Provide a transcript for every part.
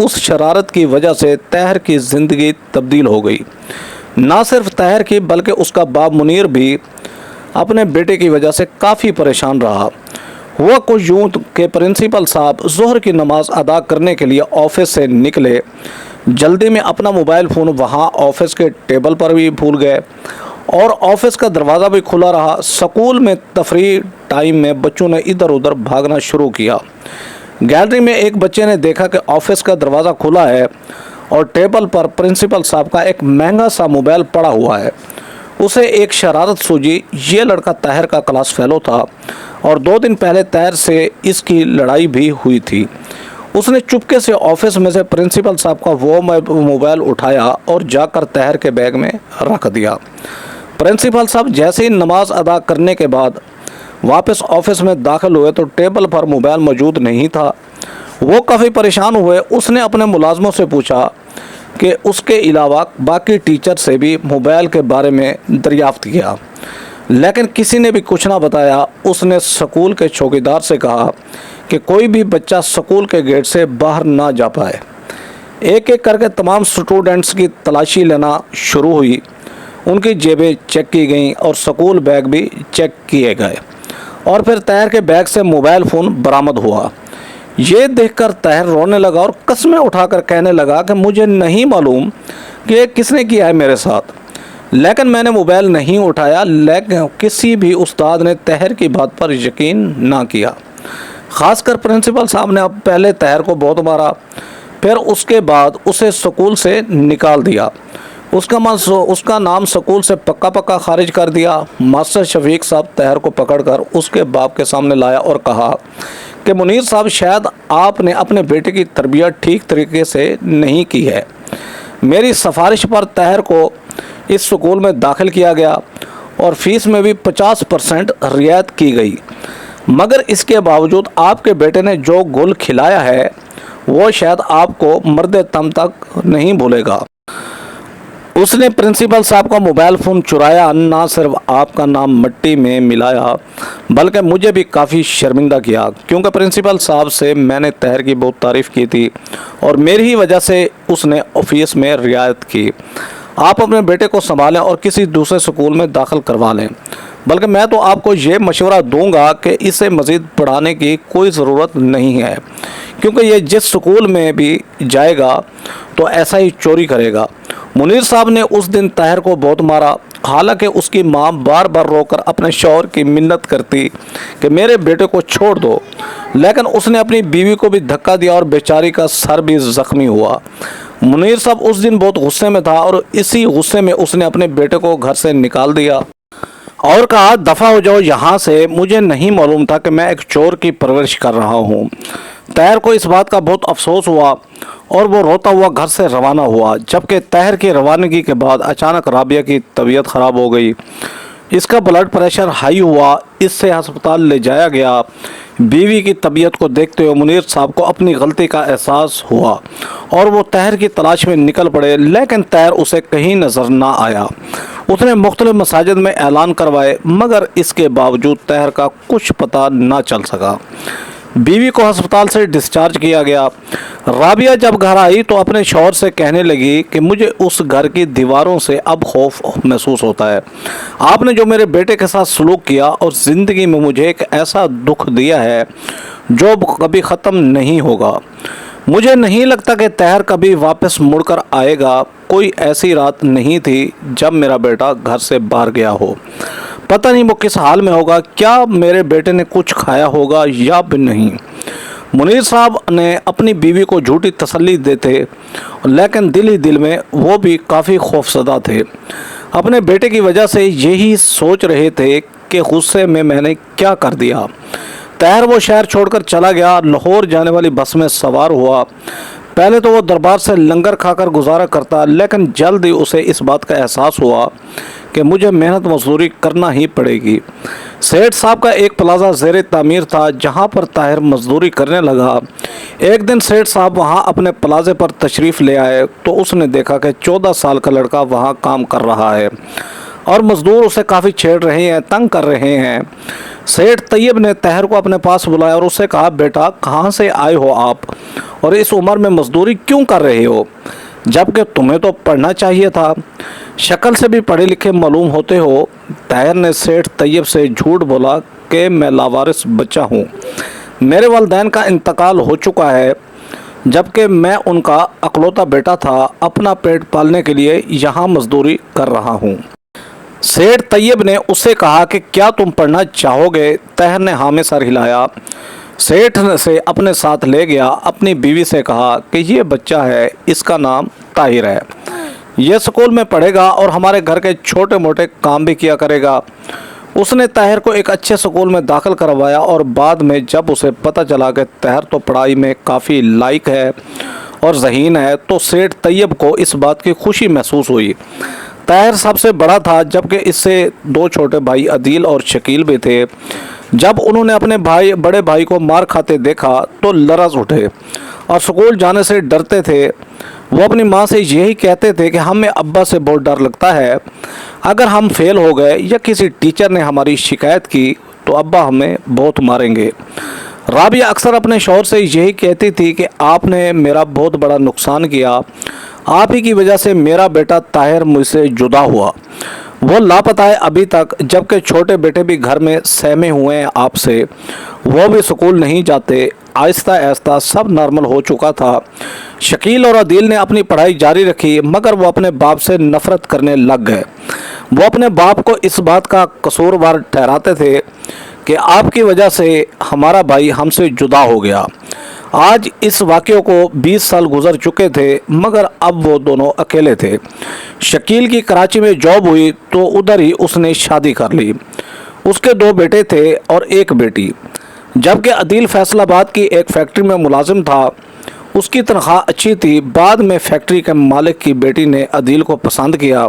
اس شرارت کی وجہ سے طاہر کی زندگی تبدیل ہو گئی۔ نہ صرف طاہر کی بلکہ اس کا باپ منیر بھی اپنے بیٹے کی وجہ سے کافی پریشان رہا۔ ہوا کچھ یوں کہ پرنسپل صاحب ظہر کی نماز ادا کرنے کے لیے آفس سے نکلے، جلدی میں اپنا موبائل فون وہاں آفس کے ٹیبل پر بھی بھول گئے اور آفس کا دروازہ بھی کھلا رہا۔ سکول میں تفریح ٹائم میں بچوں نے ادھر ادھر بھاگنا شروع کیا۔ گیلری میں ایک بچے نے دیکھا کہ آفس کا دروازہ کھلا ہے اور ٹیبل پر پرنسپل صاحب کا ایک مہنگا سا موبائل پڑا ہوا ہے۔ اسے ایک شرارت سوجی، یہ لڑکا طاہر کا کلاس فیلو تھا اور 2 دن پہلے طاہر سے اس کی لڑائی بھی ہوئی تھی۔ اس نے چپکے سے آفس میں سے پرنسپل صاحب کا وہ موبائل اٹھایا اور جا کر طاہر کے بیگ میں رکھ دیا۔ پرنسپل صاحب جیسے ہی نماز ادا کرنے کے بعد واپس آفس میں داخل ہوئے تو ٹیبل پر موبائل موجود نہیں تھا۔ وہ کافی پریشان ہوئے۔ اس نے اپنے ملازموں سے پوچھا کہ اس کے علاوہ باقی ٹیچر سے بھی موبائل کے بارے میں دریافت کیا، لیکن کسی نے بھی کچھ نہ بتایا۔ اس نے سکول کے چوکیدار سے کہا کہ کوئی بھی بچہ سکول کے گیٹ سے باہر نہ جا پائے۔ ایک ایک کر کے تمام سٹوڈنٹس کی تلاشی لینا شروع ہوئی۔ ان کی جیبیں چیک کی گئیں اور سکول بیگ بھی چیک کیے گئے اور پھر طاہر کے بیگ سے موبائل فون برآمد ہوا۔ یہ دیکھ کر طاہر رونے لگا اور قسمیں اٹھا کر کہنے لگا کہ مجھے نہیں معلوم کہ یہ کس نے کیا ہے میرے ساتھ، لیکن میں نے موبائل نہیں اٹھایا۔ لیکن کسی بھی استاد نے طاہر کی بات پر یقین نہ کیا۔ خاص کر پرنسپل صاحب نے اب پہلے طاہر کو بہت مارا، پھر اس کے بعد اسے سکول سے نکال دیا۔ اس کا نام سکول سے پکا خارج کر دیا۔ ماسٹر شفیق صاحب طاہر کو پکڑ کر اس کے باپ کے سامنے لایا اور کہا کہ منیر صاحب شاید آپ نے اپنے بیٹے کی تربیت ٹھیک طریقے سے نہیں کی ہے۔ میری سفارش پر طاہر کو اس سکول میں داخل کیا گیا اور فیس میں بھی 50% رعایت کی گئی، مگر اس کے باوجود آپ کے بیٹے نے جو گل کھلایا ہے وہ شاید آپ کو مرد دم تک نہیں بھولے گا۔ اس نے پرنسپل صاحب کا موبائل فون چرایا، نہ صرف آپ کا نام مٹی میں ملایا بلکہ مجھے بھی کافی شرمندہ کیا، کیونکہ پرنسپل صاحب سے میں نے طاہر کی بہت تعریف کی تھی اور میری ہی وجہ سے اس نے آفس میں رعایت کی۔ آپ اپنے بیٹے کو سنبھالیں اور کسی دوسرے سکول میں داخل کروا لیں، بلکہ میں تو آپ کو یہ مشورہ دوں گا کہ اسے مزید پڑھانے کی کوئی ضرورت نہیں ہے، کیونکہ یہ جس سکول میں بھی جائے گا تو ایسا ہی چوری کرے گا۔ منیر صاحب نے اس دن طاہر کو بہت مارا، حالانکہ اس کی ماں بار بار رو کر اپنے شوہر کی منت کرتی کہ میرے بیٹے کو چھوڑ دو، لیکن اس نے اپنی بیوی کو بھی دھکا دیا اور بیچاری کا سر بھی زخمی ہوا۔ منیر صاحب اس دن بہت غصے میں تھا اور اسی غصے میں اس نے اپنے بیٹے کو گھر سے نکال دیا اور کہا دفع ہو جاؤ یہاں سے، مجھے نہیں معلوم تھا کہ میں ایک چور کی پرورش کر رہا ہوں۔ طاہر کو اس بات کا بہت افسوس ہوا اور وہ روتا ہوا گھر سے روانہ ہوا، جبکہ طاہر کی روانگی کے بعد اچانک رابعہ کی طبیعت خراب ہو گئی۔ اس کا بلڈ پریشر ہائی ہوا، اس سے ہسپتال لے جایا گیا۔ بیوی کی طبیعت کو دیکھتے ہوئے منیر صاحب کو اپنی غلطی کا احساس ہوا اور وہ طاہر کی تلاش میں نکل پڑے، لیکن طاہر اسے کہیں نظر نہ آیا۔ اس نے مختلف مساجد میں اعلان کروائے، مگر اس کے باوجود طاہر کا کچھ پتہ نہ چل سکا۔ بیوی کو ہسپتال سے ڈسچارج کیا گیا۔ رابعہ جب گھر آئی تو اپنے شوہر سے کہنے لگی کہ مجھے اس گھر کی دیواروں سے اب خوف محسوس ہوتا ہے۔ آپ نے جو میرے بیٹے کے ساتھ سلوک کیا اور زندگی میں مجھے ایک ایسا دکھ دیا ہے جو کبھی ختم نہیں ہوگا۔ مجھے نہیں لگتا کہ طاہر کبھی واپس مڑ کر آئے گا۔ کوئی ایسی رات نہیں تھی جب میرا بیٹا گھر سے باہر گیا ہو۔ پتہ نہیں وہ کس حال میں ہوگا، کیا میرے بیٹے نے کچھ کھایا ہوگا یا بھی نہیں۔ منیر صاحب نے اپنی بیوی کو جھوٹی تسلی دیتے، لیکن دل ہی دل میں وہ بھی کافی خوفزدہ تھے۔ اپنے بیٹے کی وجہ سے یہی سوچ رہے تھے کہ غصے میں میں نے کیا کر دیا۔ طاہر وہ شہر چھوڑ کر چلا گیا، لاہور جانے والی بس میں سوار ہوا۔ پہلے تو وہ دربار سے لنگر کھا کر گزارا کرتا، لیکن جلد ہی اسے اس بات کا احساس ہوا کہ مجھے محنت مزدوری کرنا ہی پڑے گی۔ سیٹھ صاحب کا ایک پلازہ زیر تعمیر تھا جہاں پر طاہر مزدوری کرنے لگا۔ ایک دن سیٹھ صاحب وہاں اپنے پلازے پر تشریف لے آئے تو اس نے دیکھا کہ 14 سال کا لڑکا وہاں کام کر رہا ہے۔ اور مزدور اسے کافی چھیڑ رہے ہیں، تنگ کر رہے ہیں۔ سیٹھ طیب نے طاہر کو اپنے پاس بلایا اور اسے کہا بیٹا کہاں سے آئے ہو آپ اور اس عمر میں مزدوری کیوں کر رہے ہو جبکہ تمہیں تو پڑھنا چاہیے تھا، شکل سے بھی پڑھے لکھے معلوم ہوتے ہو۔ طاہر نے سیٹھ طیب سے جھوٹ بولا کہ میں لاوارث بچہ ہوں، میرے والدین کا انتقال ہو چکا ہے جبکہ میں ان کا اکلوتا بیٹا تھا، اپنا پیٹ پالنے کے لیے یہاں مزدوری کر رہا ہوں۔ سیٹھ طیب نے اس سے کہا کہ کیا تم پڑھنا چاہو گے؟ طاہر نے ہاں میں سر ہلایا۔ سیٹھ سے اپنے ساتھ لے گیا، اپنی بیوی سے کہا کہ یہ بچہ ہے، اس کا نام طاہر ہے، یہ اسکول میں پڑھے گا اور ہمارے گھر کے چھوٹے موٹے کام بھی کیا کرے گا۔ اس نے طاہر کو ایک اچھے اسکول میں داخل کروایا اور بعد میں جب اسے پتہ چلا کہ طاہر تو پڑھائی میں کافی لائق ہے اور ذہین ہے تو سیٹھ طیب کو اس بات کی خوشی محسوس ہوئی۔ طاہر سب سے بڑا تھا جبکہ اس سے دو چھوٹے بھائی عدیل اور شکیل بھی تھے۔ جب انہوں نے اپنے بڑے بھائی کو مار کھاتے دیکھا تو لرز اٹھے اور اسکول جانے سے ڈرتے تھے۔ وہ اپنی ماں سے یہی کہتے تھے کہ ہمیں ابا سے بہت ڈر لگتا ہے، اگر ہم فیل ہو گئے یا کسی ٹیچر نے ہماری شکایت کی تو ابا ہمیں بہت ماریں گے۔ رابعہ اکثر اپنے شوہر سے یہی کہتی تھی کہ آپ نے میرا بہت بڑا نقصان کیا، آپ ہی کی وجہ سے میرا بیٹا طاہر مجھ سے جدا ہوا، وہ لاپتہ ہے ابھی تک، جبکہ چھوٹے بیٹے بھی گھر میں سہمے ہوئے ہیں آپ سے، وہ بھی سکول نہیں جاتے۔ آہستہ آہستہ سب نارمل ہو چکا تھا۔ شکیل اور عدیل نے اپنی پڑھائی جاری رکھی مگر وہ اپنے باپ سے نفرت کرنے لگ گئے۔ وہ اپنے باپ کو اس بات کا قصوروار ٹھہراتے تھے کہ آپ کی وجہ سے ہمارا بھائی ہم سے جدا ہو گیا۔ آج اس واقعے کو 20 سال گزر چکے تھے مگر اب وہ دونوں اکیلے تھے۔ شکیل کی کراچی میں جاب ہوئی تو ادھر ہی اس نے شادی کر لی۔ اس کے 2 بیٹے تھے اور 1 بیٹی، جبکہ عدیل فیصل آباد کی ایک فیکٹری میں ملازم تھا، اس کی تنخواہ اچھی تھی۔ بعد میں فیکٹری کے مالک کی بیٹی نے عدیل کو پسند کیا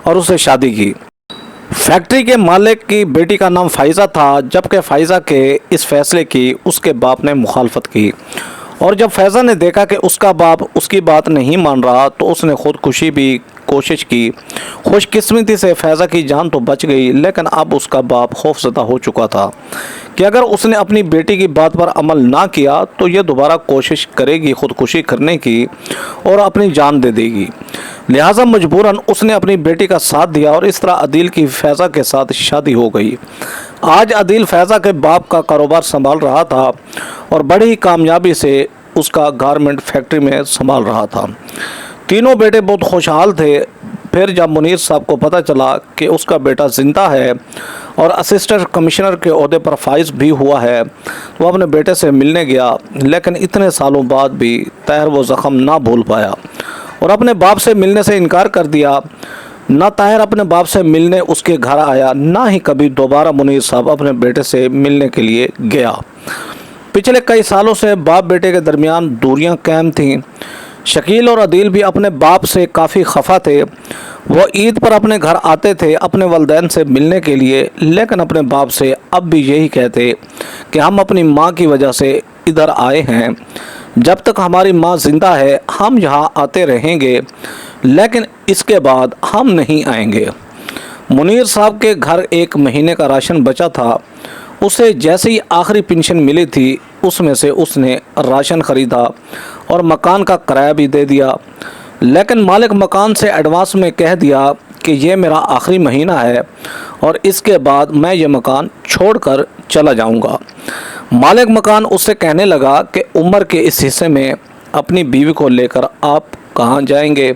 اور اسے شادی کی۔ فیکٹری کے مالک کی بیٹی کا نام فائزہ تھا، جبکہ فائزہ کے اس فیصلے کی اس کے باپ نے مخالفت کی اور جب فائزہ نے دیکھا کہ اس کا باپ اس کی بات نہیں مان رہا تو اس نے خودکشی بھی کوشش کی۔ خوش قسمتی سے فائزہ کی جان تو بچ گئی لیکن اب اس کا باپ خوفزدہ ہو چکا تھا کہ اگر اس نے اپنی بیٹی کی بات پر عمل نہ کیا تو یہ دوبارہ کوشش کرے گی خودکشی کرنے کی اور اپنی جان دے دے گی، لہٰذا مجبوراً اس نے اپنی بیٹی کا ساتھ دیا اور اس طرح عدیل کی فائزہ کے ساتھ شادی ہو گئی۔ آج عدیل فائزہ کے باپ کا کاروبار سنبھال رہا تھا اور بڑی ہی کامیابی سے اس کا گارمنٹ فیکٹری میں سنبھال رہا تھا۔ تینوں بیٹے بہت خوشحال تھے۔ پھر جب منیر صاحب کو پتہ چلا کہ اس کا بیٹا زندہ ہے اور اسسٹنٹ کمشنر کے عہدے پر فائز بھی ہوا ہے تو وہ اپنے بیٹے سے ملنے گیا، لیکن اتنے سالوں بعد بھی طاہر وہ زخم نہ بھول پایا اور اپنے باپ سے ملنے سے انکار کر دیا۔ نہ طاہر اپنے باپ سے ملنے اس کے گھر آیا، نہ ہی کبھی دوبارہ منیر صاحب اپنے بیٹے سے ملنے کے لیے گیا۔ پچھلے کئی سالوں سے باپ بیٹے کے درمیان دوریاں قائم تھیں۔ شکیل اور عدیل بھی اپنے باپ سے کافی خفا تھے۔ وہ عید پر اپنے گھر آتے تھے اپنے والدین سے ملنے کے لیے، لیکن اپنے باپ سے اب بھی یہی کہتے کہ ہم اپنی ماں کی وجہ سے ادھر آئے ہیں، جب تک ہماری ماں زندہ ہے ہم یہاں آتے رہیں گے لیکن اس کے بعد ہم نہیں آئیں گے۔ منیر صاحب کے گھر 1 مہینے کا راشن بچا تھا، اسے جیسے ہی آخری پنشن ملی تھی اس میں سے اس نے راشن خریدا اور مکان کا کرایہ بھی دے دیا، لیکن مالک مکان سے ایڈوانس میں کہہ دیا کہ یہ میرا آخری مہینہ ہے اور اس کے بعد میں یہ مکان چھوڑ کر چلا جاؤں گا۔ مالک مکان اس سے کہنے لگا کہ عمر کے اس حصے میں اپنی بیوی کو لے کر آپ کہاں جائیں گے،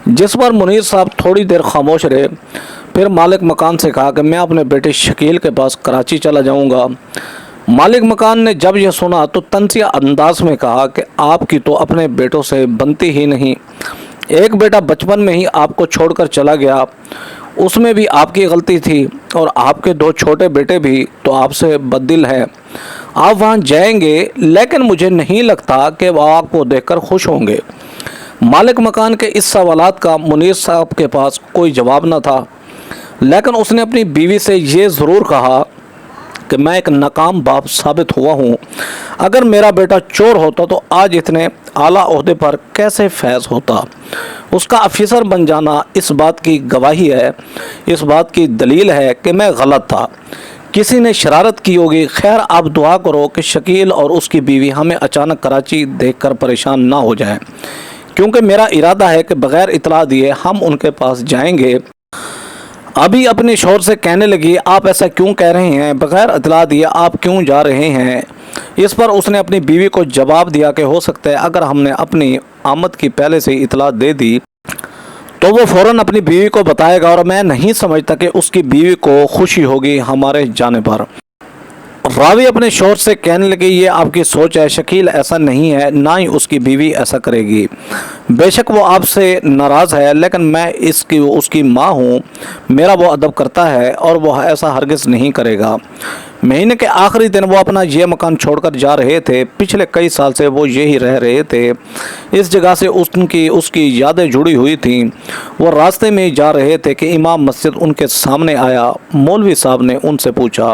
جس پر منیر صاحب تھوڑی دیر خاموش رہے۔ پھر مالک مکان سے کہا کہ میں اپنے بیٹے شکیل کے پاس کراچی چلا جاؤں گا۔ مالک مکان نے جب یہ سنا تو تنزیہ انداز میں کہا کہ آپ کی تو اپنے بیٹوں سے بنتی ہی نہیں، ایک بیٹا بچپن میں ہی آپ کو چھوڑ کر چلا گیا، اس میں بھی آپ کی غلطی تھی اور آپ کے 2 چھوٹے بیٹے بھی تو آپ سے بددل ہیں، آپ وہاں جائیں گے لیکن مجھے نہیں لگتا کہ وہ آپ کو دیکھ کر خوش ہوں گے۔ مالک مکان کے اس سوالات کا منیر صاحب کے پاس کوئی جواب نہ تھا، لیکن اس نے اپنی بیوی سے یہ ضرور کہا کہ میں ایک ناکام باپ ثابت ہوا ہوں۔ اگر میرا بیٹا چور ہوتا تو آج اتنے اعلیٰ عہدے پر کیسے فیض ہوتا۔ اس کا آفیسر بن جانا اس بات کی گواہی ہے، اس بات کی دلیل ہے کہ میں غلط تھا، کسی نے شرارت کی ہوگی۔ خیر آپ دعا کرو کہ شکیل اور اس کی بیوی ہمیں اچانک کراچی دیکھ کر پریشان نہ ہو جائیں، کیونکہ میرا ارادہ ہے کہ بغیر اطلاع دیے ہم ان کے پاس جائیں گے۔ ابھی اپنے شوہر سے کہنے لگی آپ ایسا کیوں کہہ رہے ہیں، بغیر اطلاع دیے آپ کیوں جا رہے ہیں؟ اس پر اس نے اپنی بیوی کو جواب دیا کہ ہو سکتا ہے اگر ہم نے اپنی آمد کی پہلے سے اطلاع دے دی تو وہ فوراً اپنی بیوی کو بتائے گا، اور میں نہیں سمجھتا کہ اس کی بیوی کو خوشی ہوگی ہمارے جانے پر۔ راوی اپنے شوہر سے کہنے لگے یہ آپ کی سوچ ہے، شکیل ایسا نہیں ہے، نہ ہی اس کی بیوی ایسا کرے گی۔ بے شک وہ آپ سے ناراض ہے، لیکن میں اس کی ماں ہوں، میرا وہ ادب کرتا ہے اور وہ ایسا ہرگز نہیں کرے گا۔ مہینے کے آخری دن وہ اپنا یہ مکان چھوڑ کر جا رہے تھے، پچھلے کئی سال سے وہ یہی رہ رہے تھے، اس جگہ سے اس کی یادیں جڑی ہوئی تھیں۔ وہ راستے میں جا رہے تھے کہ امام مسجد ان کے سامنے آیا۔ مولوی صاحب نے ان سے پوچھا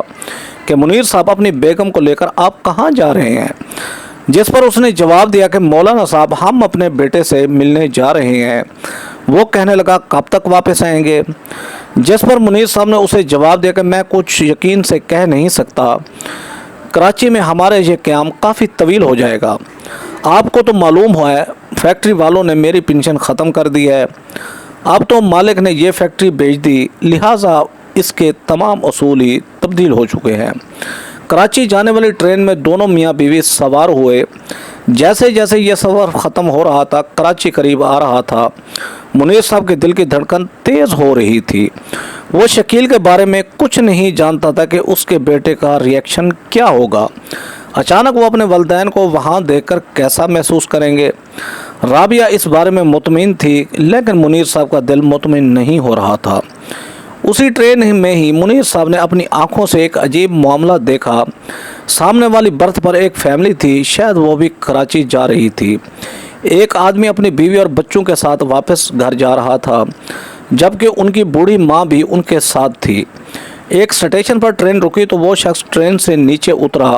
کہ منیر صاحب اپنی بیگم کو لے کر آپ کہاں جا رہے ہیں؟ جس پر اس نے جواب دیا کہ مولانا صاحب ہم اپنے بیٹے سے ملنے جا رہے ہیں۔ وہ کہنے لگا کب تک واپس آئیں گے؟ جس پر منیر صاحب نے اسے جواب دیا کہ میں کچھ یقین سے کہہ نہیں سکتا، کراچی میں ہمارے یہ قیام کافی طویل ہو جائے گا۔ آپ کو تو معلوم ہوا ہے فیکٹری والوں نے میری پینشن ختم کر دی ہے، اب تو مالک نے یہ فیکٹری بیچ دی، لہٰذا اس کے تمام اصول ہی تبدیل ہو چکے ہیں۔ کراچی جانے والی ٹرین میں دونوں میاں بیوی سوار ہوئے۔ جیسے جیسے یہ سفر ختم ہو رہا تھا، کراچی قریب آ رہا تھا، منیر صاحب کے دل کی دھڑکن تیز ہو رہی تھی۔ وہ شکیل کے بارے میں کچھ نہیں جانتا تھا کہ اس کے بیٹے کا ری ایکشن کیا ہوگا۔ اچانک وہ اپنے والدین کو وہاں دیکھ کر کیسا محسوس کریں گے؟ رابعہ اس بارے میں مطمئن تھی، لیکن منیر صاحب کا دل مطمئن نہیں ہو رہا تھا۔ اسی ٹرین میں ہی منیر صاحب نے اپنی آنکھوں سے ایک عجیب معاملہ دیکھا۔ سامنے والی برتھ پر ایک فیملی تھی، شاید وہ بھی کراچی جا رہی تھی۔ ایک آدمی اپنی بیوی اور بچوں کے ساتھ واپس گھر جا رہا تھا، جبکہ ان کی بوڑھی ماں بھی ان کے ساتھ تھی۔ ایک اسٹیشن پر ٹرین رکی تو وہ شخص ٹرین سے نیچے اترا،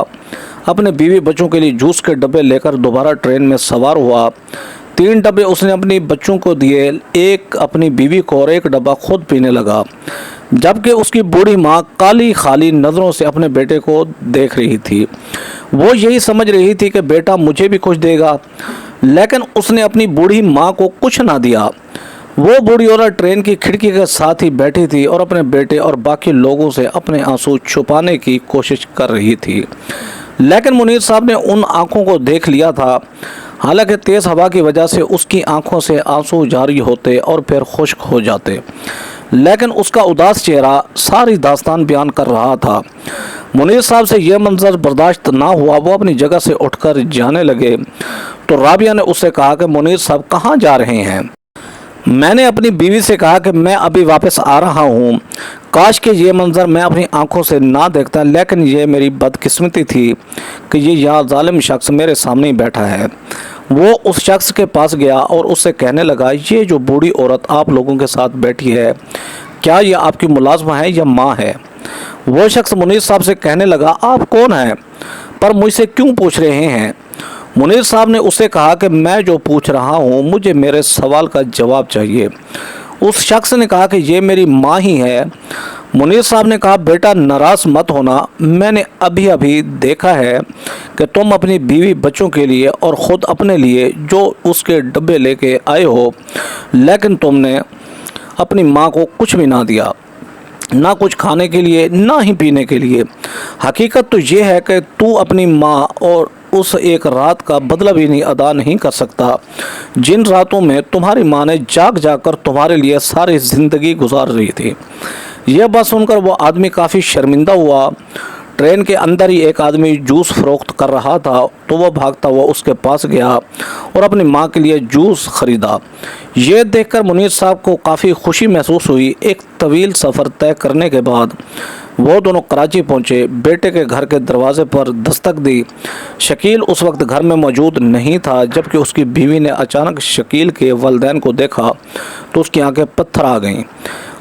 اپنے بیوی بچوں کے لیے جوس کے ڈبے لے کر دوبارہ ٹرین میں سوار ہوا۔ 3 ڈبے اس نے اپنی بچوں کو دیے، ایک اپنی بیوی کو اور ایک ڈبہ خود پینے لگا، جبکہ اس کی بوڑھی ماں کالی خالی نظروں سے اپنے بیٹے کو دیکھ رہی تھی۔ وہ یہی سمجھ رہی تھی کہ بیٹا مجھے بھی کچھ دے گا، لیکن اس نے اپنی بوڑھی ماں کو کچھ نہ دیا۔ وہ بوڑھی عورت ٹرین کی کھڑکی کے ساتھ ہی بیٹھی تھی اور اپنے بیٹے اور باقی لوگوں سے اپنے آنسو چھپانے کی کوشش کر رہی تھی، لیکن منیر صاحب نے ان آنکھوں کو دیکھ لیا تھا۔ حالانکہ تیز ہوا کی وجہ سے اس کی آنکھوں سے آنسو جاری ہوتے اور پھر خشک ہو جاتے، لیکن اس کا اداس چہرہ ساری داستان بیان کر رہا تھا۔ منیر صاحب سے یہ منظر برداشت نہ ہوا، وہ اپنی جگہ سے اٹھ کر جانے لگے تو رابعہ نے اس سے کہا کہ منیر صاحب کہاں جا رہے ہیں؟ میں نے اپنی بیوی سے کہا کہ میں ابھی واپس آ رہا ہوں، کاش کہ یہ منظر میں اپنی آنکھوں سے نہ دیکھتا، لیکن یہ میری بدقسمتی تھی کہ یہ ظالم شخص میرے سامنے بیٹھا ہے۔ وہ اس شخص کے پاس گیا اور اس سے کہنے لگا یہ جو بوڑھی عورت آپ لوگوں کے ساتھ بیٹھی ہے، کیا یہ آپ کی ملازمہ ہے یا ماں ہے؟ وہ شخص منیر صاحب سے کہنے لگا آپ کون ہیں، پر مجھ سے کیوں پوچھ رہے ہیں؟ منیر صاحب نے اس سے کہا کہ میں جو پوچھ رہا ہوں مجھے میرے سوال کا جواب چاہیے۔ اس شخص نے کہا کہ یہ میری ماں ہی ہے۔ منیر صاحب نے کہا بیٹا ناراض مت ہونا، میں نے ابھی دیکھا ہے کہ تم اپنی بیوی بچوں کے لیے اور خود اپنے لیے جو اس کے ڈبے لے کے آئے ہو، لیکن تم نے اپنی ماں کو کچھ بھی نہ دیا، نہ کچھ کھانے کے لیے نہ ہی پینے کے لیے۔ حقیقت تو یہ ہے کہ تو اپنی ماں اور اس ایک رات کا بدلہ بھی نہیں ادا نہیں کر سکتا جن راتوں میں تمہاری ماں نے جاگ جا کر تمہارے لیے ساری زندگی گزار رہی تھی۔ یہ بات سن کر وہ آدمی کافی شرمندہ ہوا۔ ٹرین کے اندر ہی ایک آدمی جوس فروخت کر رہا تھا تو وہ بھاگتا ہوا اس کے پاس گیا اور اپنی ماں کے لیے جوس خریدا۔ یہ دیکھ کر منیر صاحب کو کافی خوشی محسوس ہوئی۔ ایک طویل سفر طے کرنے کے بعد وہ دونوں کراچی پہنچے، بیٹے کے گھر کے دروازے پر دستک دی۔ شکیل اس وقت گھر میں موجود نہیں تھا، جبکہ اس کی بیوی نے اچانک شکیل کے والدین کو دیکھا تو اس کی آنکھیں پتھر آ گئیں،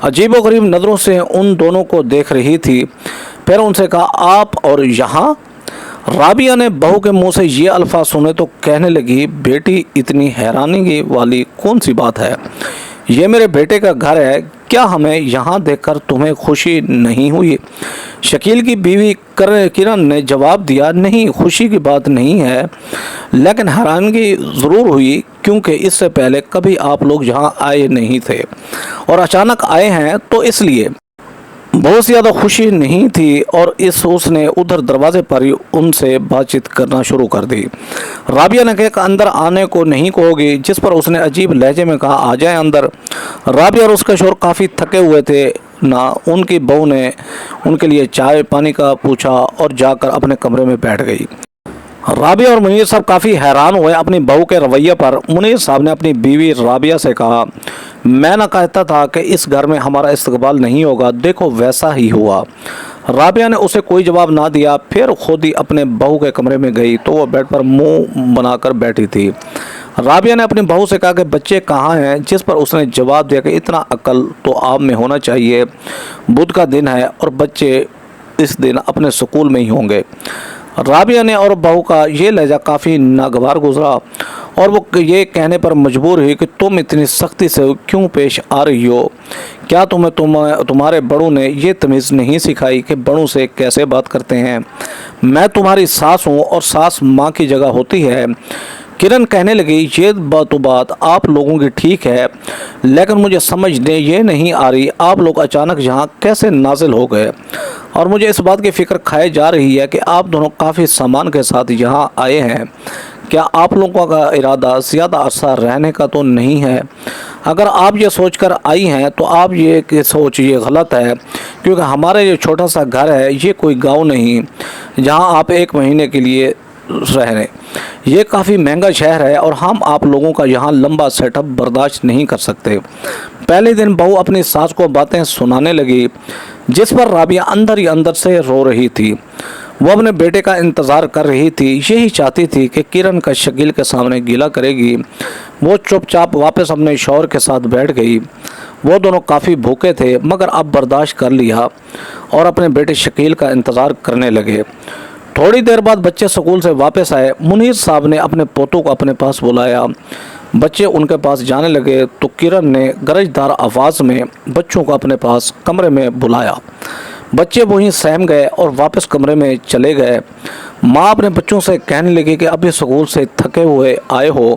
عجیب و غریب نظروں سے ان دونوں کو دیکھ رہی تھی۔ پھر ان سے کہا آپ اور یہاں؟ رابعہ نے بہو کے منہ سے یہ الفاظ سنے تو کہنے لگی بیٹی اتنی حیرانی والی کون سی بات ہے، یہ میرے بیٹے کا گھر ہے، کیا ہمیں یہاں دیکھ کر تمہیں خوشی نہیں ہوئی؟ شکیل کی بیوی کرن نے جواب دیا نہیں، خوشی کی بات نہیں ہے، لیکن حیرانگی ضرور ہوئی کیونکہ اس سے پہلے کبھی آپ لوگ یہاں آئے نہیں تھے اور اچانک آئے ہیں تو اس لیے بہت زیادہ خوشی نہیں تھی اور اس نے ادھر دروازے پر ہی ان سے بات چیت کرنا شروع کر دی۔ رابعہ نے کہا کہ اندر آنے کو نہیں کہو گی، جس پر اس نے عجیب لہجے میں کہا آ جائیں اندر۔ رابعہ اور اس کا شوہر کافی تھکے ہوئے تھے نا، ان کی بہو نے ان کے لیے چائے پانی کا پوچھا اور جا کر اپنے کمرے میں بیٹھ گئی۔ رابعہ اور منیر صاحب کافی حیران ہوئے اپنی بہو کے رویے پر۔ منیر صاحب نے اپنی بیوی رابعہ سے کہا میں نہ کہتا تھا کہ اس گھر میں ہمارا استقبال نہیں ہوگا، دیکھو ویسا ہی ہوا۔ رابعہ نے اسے کوئی جواب نہ دیا، پھر خود ہی اپنے بہو کے کمرے میں گئی تو وہ بیڈ پر منہ بنا کر بیٹھی تھی۔ رابعہ نے اپنی بہو سے کہا کہ بچے کہاں ہیں، جس پر اس نے جواب دیا کہ اتنا عقل تو آپ میں ہونا چاہیے، بدھ کا دن ہے اور بچے اس دن اپنے سکول میں ہی ہوں گے۔ رابعہ نے اور بہو کا یہ لہجہ کافی ناگوار گزرا اور وہ یہ کہنے پر مجبور ہوئی کہ تم اتنی سختی سے کیوں پیش آ رہی ہو؟ کیا تمہارے بڑوں نے یہ تمیز نہیں سکھائی کہ بڑوں سے کیسے بات کرتے ہیں؟ میں تمہاری ساس ہوں اور ساس ماں کی جگہ ہوتی ہے۔ کرن کہنے لگی یہ بات آپ لوگوں کی ٹھیک ہے، لیکن مجھے سمجھنے یہ نہیں آ رہی آپ لوگ اچانک یہاں کیسے نازل ہو گئے، اور مجھے اس بات کی فکر کھائے جا رہی ہے کہ آپ دونوں کافی سامان کے ساتھ یہاں آئے ہیں۔ کیا آپ لوگوں کا ارادہ زیادہ عرصہ رہنے کا تو نہیں ہے؟ اگر آپ یہ سوچ کر آئی ہیں تو آپ یہ سوچ یہ غلط ہے، کیونکہ ہمارا یہ چھوٹا سا گھر ہے، یہ کوئی گاؤں نہیں جہاں آپ ایک مہینے کے لیے رہنے۔ یہ کافی مہنگا شہر ہے اور ہم آپ لوگوں کا یہاں لمبا سیٹ اپ برداشت نہیں کر سکتے۔ پہلے دن بہو اپنی ساس کو باتیں سنانے لگی، جس پر رابعہ اندر ہی اندر سے رو رہی تھی۔ وہ اپنے بیٹے کا انتظار کر رہی تھی، یہی چاہتی تھی کہ کرن کا شکیل کے سامنے گیلا کرے گی۔ وہ چپ چاپ واپس اپنے شوہر کے ساتھ بیٹھ گئی۔ وہ دونوں کافی بھوکے تھے مگر اب برداشت کر لیا اور اپنے بیٹے شکیل کا انتظار کرنے لگے۔ تھوڑی دیر بعد بچے سکول سے واپس آئے۔ منیر صاحب نے اپنے پوتوں کو اپنے پاس بلایا۔ بچے ان کے پاس جانے لگے تو کرن نے گرجدار آواز میں بچوں کو اپنے پاس کمرے میں بلایا۔ بچے وہیں سہم گئے اور واپس کمرے میں چلے گئے۔ ماں اپنے بچوں سے کہنے لگی کہ ابھی سکول سے تھکے ہوئے آئے ہو،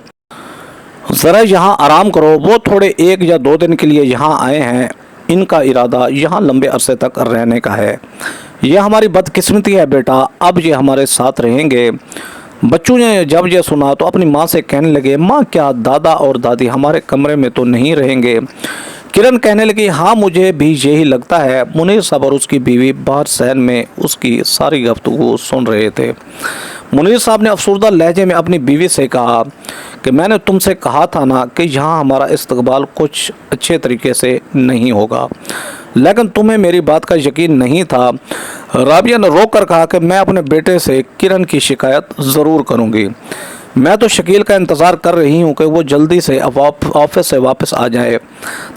ذرا یہاں آرام کرو۔ وہ تھوڑے 1 یا 2 دن کے لیے یہاں آئے ہیں، ان کا ارادہ یہاں لمبے عرصے تک رہنے کا ہے۔ یہ ہماری بدقسمتی ہے بیٹا، اب یہ ہمارے ساتھ رہیں گے۔ بچوں نے جب یہ سنا تو اپنی ماں سے کہنے لگے ماں کیا دادا اور دادی ہمارے کمرے میں تو نہیں رہیں گے؟ کرن کہنے لگی ہاں مجھے بھی یہی لگتا ہے۔ منیر صاحب اور اس کی بیوی باہر صحن میں اس کی ساری گفتگو سن رہے تھے۔ منیر صاحب نے افسردہ لہجے میں اپنی بیوی سے کہا کہ میں نے تم سے کہا تھا نا کہ یہاں ہمارا استقبال کچھ اچھے طریقے سے نہیں ہوگا، لیکن تمہیں میری بات کا یقین نہیں تھا۔ رابعہ نے رو کر کہا کہ میں اپنے بیٹے سے کرن کی شکایت ضرور کروں گی۔ میں تو شکیل کا انتظار کر رہی ہوں کہ وہ جلدی سے آفس سے واپس آ جائے۔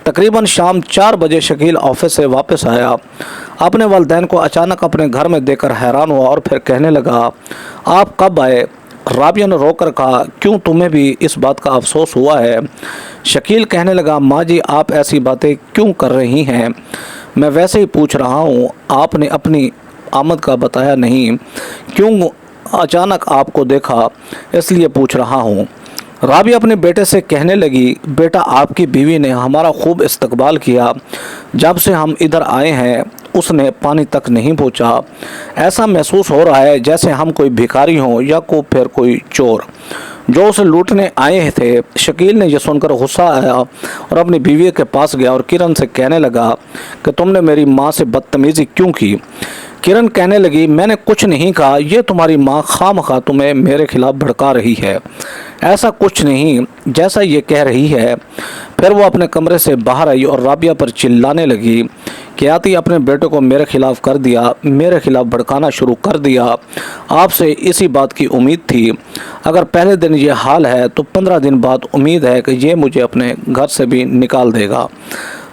تقریباً شام 4 بجے شکیل آفس سے واپس آیا۔ اپنے والدین کو اچانک اپنے گھر میں دیکھ کر حیران ہوا اور پھر کہنے لگا آپ کب آئے؟ رابعہ نے رو کر کہا کیوں تمہیں بھی اس بات کا افسوس ہوا ہے؟ شکیل کہنے لگا ماں جی آپ ایسی باتیں کیوں کر رہی ہیں؟ میں ویسے ہی پوچھ رہا ہوں، آپ نے اپنی آمد کا بتایا نہیں، کیوں اچانک آپ کو دیکھا اس لیے پوچھ رہا ہوں۔ رابعہ اپنے بیٹے سے کہنے لگی بیٹا آپ کی بیوی نے ہمارا خوب استقبال کیا، جب سے ہم ادھر آئے ہیں اس نے پانی تک نہیں پوچھا۔ ایسا محسوس ہو رہا ہے جیسے ہم کوئی بھکاری ہوں یا پھر کوئی چور جو اسے لوٹنے آئے تھے۔ شکیل نے یہ سن کر غصہ آیا اور اپنی بیوی کے پاس گیا اور کرن سے کہنے لگا کہ تم نے میری ماں سے بدتمیزی کیوں کی؟ کرن کہنے لگی میں نے کچھ نہیں کہا، یہ تمہاری ماں خواہ مخواہ تمہیں میرے خلاف بھڑکا رہی ہے، ایسا کچھ نہیں جیسا یہ کہہ رہی ہے۔ پھر وہ اپنے کمرے سے باہر آئی اور رابعہ پر چلانے لگی کہ آتی اپنے بیٹے کو میرے خلاف کر دیا، میرے خلاف بھڑکانا شروع کر دیا۔ آپ سے اسی بات کی امید تھی، اگر پہلے دن یہ حال ہے تو 15 دن بعد امید ہے کہ یہ مجھے اپنے گھر سے بھی نکال دے گا۔